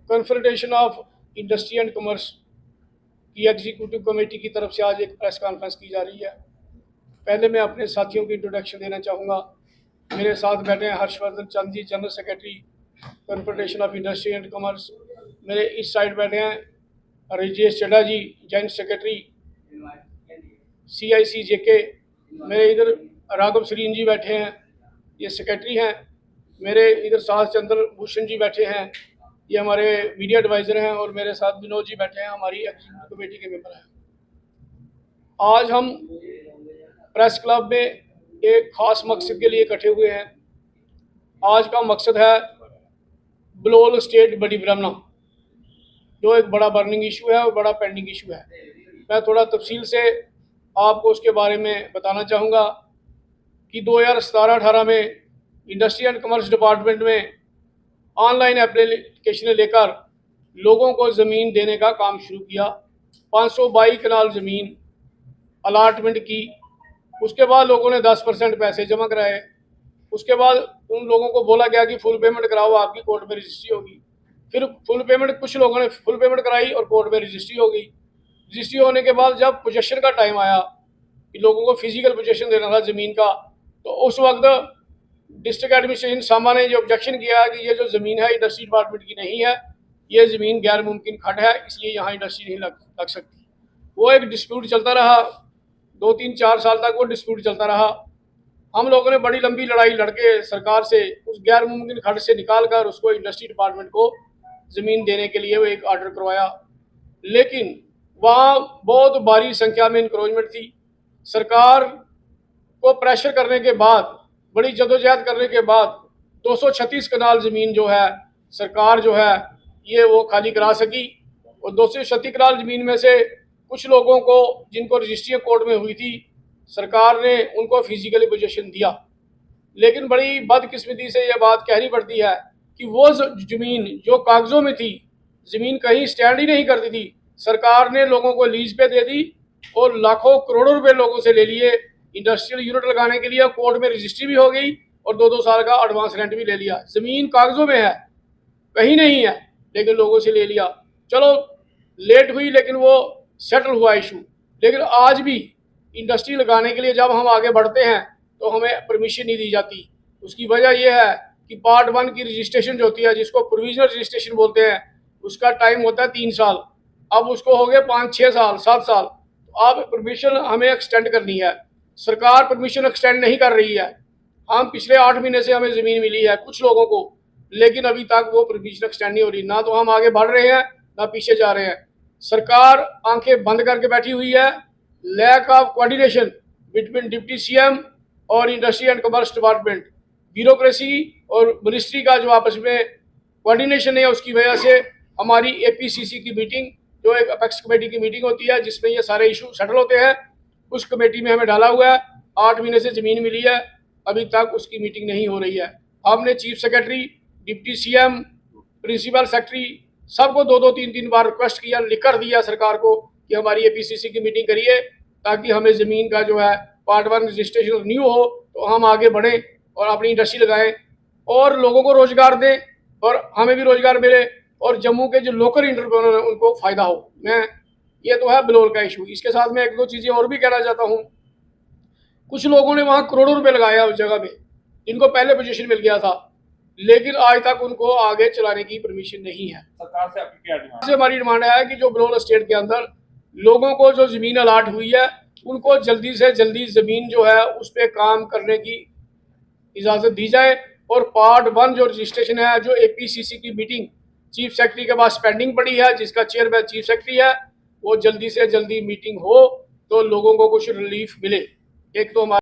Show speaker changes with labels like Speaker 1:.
Speaker 1: Confederation of industry and commerce की executive committee की तरफ से आज एक प्रेस कॉन्फ्रेंस की जा रही है। पहले मैं अपने साथियों की इंट्रोडक्शन देना चाहूँगा। मेरे साथ बैठे हैं Harshvardhan Chand ji, general secretary confederation of industry and commerce. मेरे इस साइड बैठे हैं Rajesh Chadha ji, joint secretary CIC-JK। मेरे इधर राघव सरीन जी बैठे हैं, ये सेक्रेटरी हैं। मेरे इधर साथ चंद्र भूषण जी बैठे हैं, ये हमारे मीडिया एडवाइज़र हैं। और मेरे साथ विनोद जी बैठे हैं, हमारी एग्जीक्यूटिव कमेटी के मेंबर हैं। आज हम प्रेस क्लब में एक ख़ास मकसद के लिए इकट्ठे हुए हैं। आज का मकसद है बलोल स्टेट बड़ी ब्राह्मणा, जो एक बड़ा बर्निंग इशू है और बड़ा पेंडिंग इशू है। मैं थोड़ा तफसील से आपको उसके बारे में बताना चाहूँगा कि 2017-18 में इंडस्ट्री एंड कॉमर्स डिपार्टमेंट में ऑनलाइन एप्लीकेशन लेकर लोगों को ज़मीन देने का काम शुरू किया। 522 कनाल ज़मीन अलाटमेंट की। उसके बाद लोगों ने 10% पैसे जमा कराए। उसके बाद उन लोगों को बोला गया कि फुल पेमेंट कराओ, आपकी कोर्ट में रजिस्ट्री होगी। फिर फुल पेमेंट, कुछ लोगों ने फुल पेमेंट कराई और कोर्ट में रजिस्ट्री हो गई। रजिस्ट्री होने के बाद जब पोजेशन का टाइम आया कि लोगों को फिजिकल पोजेशन देना था ज़मीन का, तो उस वक्त डिस्ट्रिक्ट एडमिनिस्ट्रेशन सामा ने जो ऑब्जेक्शन किया कि ये जो ज़मीन है इंडस्ट्री डिपार्टमेंट की नहीं है, ये ज़मीन गैर मुमकिन खट है, इसलिए यहाँ इंडस्ट्री नहीं लग सकती। वो एक डिस्प्यूट चलता रहा, 2-3-4 साल तक वो डिस्प्यूट चलता रहा। हम लोगों ने बड़ी लंबी लड़ाई लड़के सरकार से उस गैर मुमकिन खट से निकाल कर उसको इंडस्ट्री डिपार्टमेंट को ज़मीन देने के लिए वो एक आर्डर करवाया। लेकिन वहाँ बहुत भारी संख्या में इंक्रोचमेंट थी। सरकार को प्रेशर करने के बाद, बड़ी जदोजहद करने के बाद 236 कनाल ज़मीन जो है सरकार जो है ये वो खाली करा सकी। और 236 कनाल ज़मीन में से कुछ लोगों को जिनको रजिस्ट्री कोर्ट में हुई थी, सरकार ने उनको फिजिकली पोजीशन दिया। लेकिन बड़ी बदकिस्मती से ये बात कहनी पड़ती है कि वो ज़मीन जो कागज़ों में थी, ज़मीन कहीं स्टैंड ही नहीं करती थी, सरकार ने लोगों को लीज पे दे दी और लाखों करोड़ों रुपए लोगों से ले लिए इंडस्ट्रियल यूनिट लगाने के लिए। कोर्ट में रजिस्ट्री भी हो गई और 2-2 साल का एडवांस रेंट भी ले लिया। ज़मीन कागज़ों में है, कहीं नहीं है, लेकिन लोगों से ले लिया। चलो लेट हुई, लेकिन वो सेटल हुआ इशू। लेकिन आज भी इंडस्ट्री लगाने के लिए जब हम आगे बढ़ते हैं तो हमें परमिशन नहीं दी जाती। उसकी वजह यह है कि पार्ट 1 की रजिस्ट्रेशन जो होती है, जिसको प्रोविजनल रजिस्ट्रेशन बोलते हैं, उसका टाइम होता है 3 साल। अब उसको हो गए 5-6 साल, 7 साल। तो अब परमिशन हमें एक्सटेंड करनी है। सरकार परमिशन एक्सटेंड नहीं कर रही है। हम पिछले 8 महीने से हमें ज़मीन मिली है कुछ लोगों को, लेकिन अभी तक वो परमिशन एक्सटेंड नहीं हो रही। ना तो हम आगे बढ़ रहे हैं, ना पीछे जा रहे हैं। सरकार आंखें बंद करके बैठी हुई है। Lack of coordination between deputy CM और industry and commerce department, bureaucracy और मिनिस्ट्री का जो आपस में कोऑर्डिनेशन है, उसकी वजह से हमारी APCC की मीटिंग, जो एक अपेक्स कमेटी की मीटिंग होती है जिसमें ये सारे इशू सेटल होते हैं, उस कमेटी में हमें डाला हुआ है। 8 महीने से ज़मीन मिली है, अभी तक उसकी मीटिंग नहीं हो रही है। हमने chief secretary, deputy CM, principal secretary सबको 2-2, 3-3 बार रिक्वेस्ट किया, लिख कर दिया सरकार को कि हमारी APCC की मीटिंग करिए ताकि हमें ज़मीन का जो है पार्ट 1 रजिस्ट्रेशन न्यू हो, तो हम आगे बढ़ें और अपनी इंडस्ट्री लगाएं और लोगों को रोज़गार दें और हमें भी रोज़गार मिले और जम्मू के जो लोकल इंटरप्रेन्योर हैं उनको फ़ायदा हो। ये तो है बलोल का इशू। इसके साथ मैं 1-2 चीज़ें और भी कहना चाहता हूँ। कुछ लोगों ने वहाँ करोड़ों रुपए लगाया उस जगह में, जिनको पहले पोजीशन मिल गया था, लेकिन आज तक उनको आगे चलाने की परमिशन नहीं है।
Speaker 2: सरकार से आपकी क्या डिमांड?
Speaker 1: से हमारी डिमांड है कि जो बलोल स्टेट के अंदर लोगों को जो ज़मीन अलाट हुई है, उनको जल्दी से जल्दी ज़मीन जो है उस पर काम करने की इजाज़त दी जाए। और पार्ट 1 जो रजिस्ट्रेशन है, जो APCC की मीटिंग चीफ सेक्रेटरी के पास पेंडिंग पड़ी है, जिसका चेयरमैन चीफ सेक्रेटरी है, वो जल्दी से जल्दी मीटिंग हो तो लोगों को कुछ रिलीफ मिले। एक तो हमारा